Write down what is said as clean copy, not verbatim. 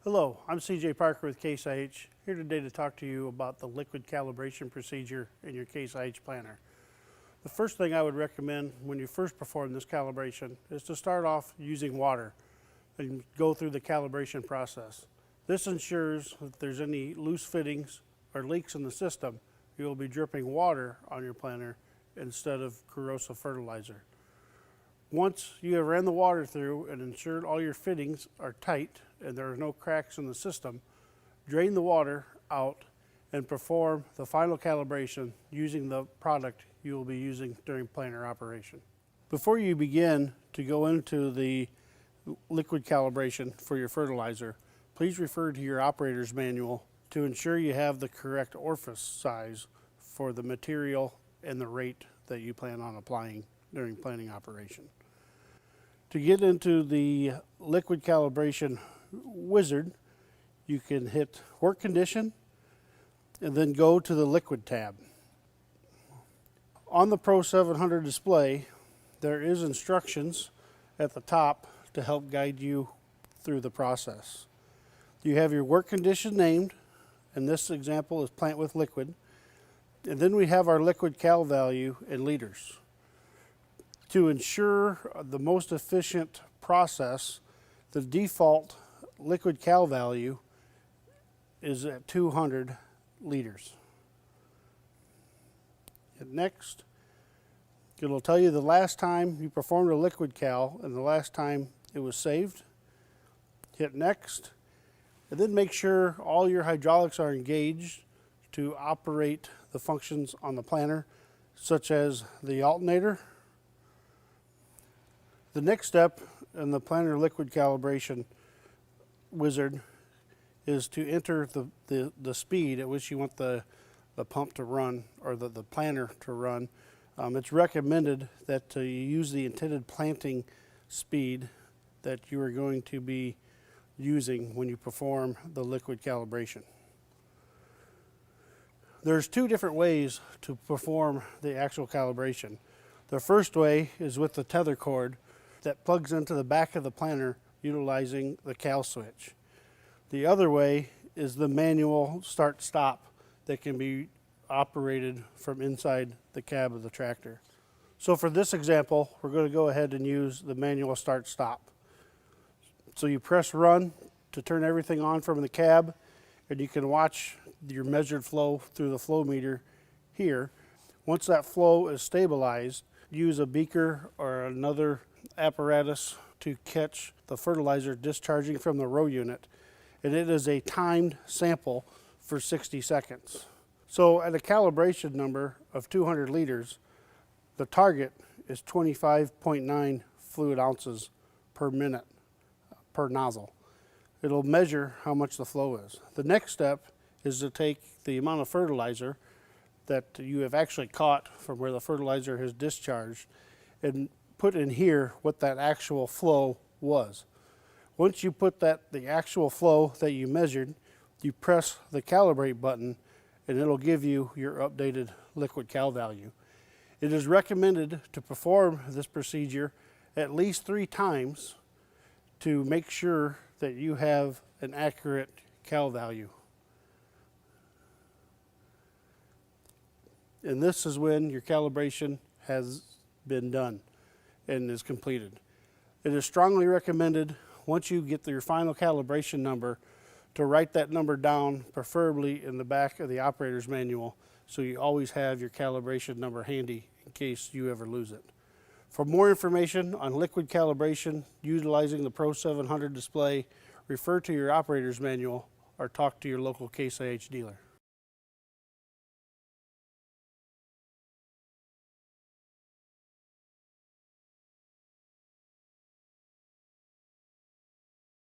Hello, I'm CJ Parker with Case IH, here today to talk to you about the liquid calibration procedure in your Case IH planner. The first thing I would recommend when you first perform this calibration is to start off using water and go through the calibration process. This ensures that if there's any loose fittings or leaks in the system, you will be dripping water on your planner instead of corrosive fertilizer. Once you have ran the water through and ensured all your fittings are tight and there are no cracks in the system, drain the water out and perform the final calibration using the product you will be using during planner operation. Before you begin to go into the liquid calibration for your fertilizer, please refer to your operator's manual to ensure you have the correct orifice size for the material and the rate that you plan on applying during planning operation. To get into the liquid calibration wizard, you can hit work condition and then go to the liquid tab. On the Pro 700 display, there is instructions at the top to help guide you through the process. You have your work condition named, and this example is plant with liquid, and then we have our liquid cal value in liters. To ensure the most efficient process, the default liquid cal value is at 200 liters. And next, it'll tell you the last time you performed a liquid cal and the last time it was saved. Hit next, and then make sure all your hydraulics are engaged to operate the functions on the planner, such as the alternator. The next step in the planner liquid calibration wizard is to enter the speed at which you want the pump to run, or the planner to run. It's recommended that you use the intended planting speed that you are going to be using when you perform the liquid calibration. There's two different ways to perform the actual calibration. The first way is with the tether cord that plugs into the back of the planner utilizing the cal switch. The other way is the manual start-stop that can be operated from inside the cab of the tractor. So for this example, we're going to go ahead and use the manual start-stop. So you press run to turn everything on from the cab, and you can watch your measured flow through the flow meter here. Once that flow is stabilized, use a beaker or another apparatus to catch the fertilizer discharging from the row unit, and it is a timed sample for 60 seconds. So at a calibration number of 200 liters, the target is 25.9 fluid ounces per minute per nozzle. It'll measure how much the flow is. The next step is to take the amount of fertilizer that you have actually caught from where the fertilizer has discharged and put in here what that actual flow was. Once you put the actual flow that you measured, you press the calibrate button and it'll give you your updated liquid cal value. It is recommended to perform this procedure at least 3 times to make sure that you have an accurate cal value. And this is when your calibration has been done and is completed. It is strongly recommended, once you get your final calibration number, to write that number down, preferably in the back of the operator's manual, so you always have your calibration number handy in case you ever lose it. For more information on liquid calibration utilizing the Pro 700 display, refer to your operator's manual or talk to your local Case IH dealer.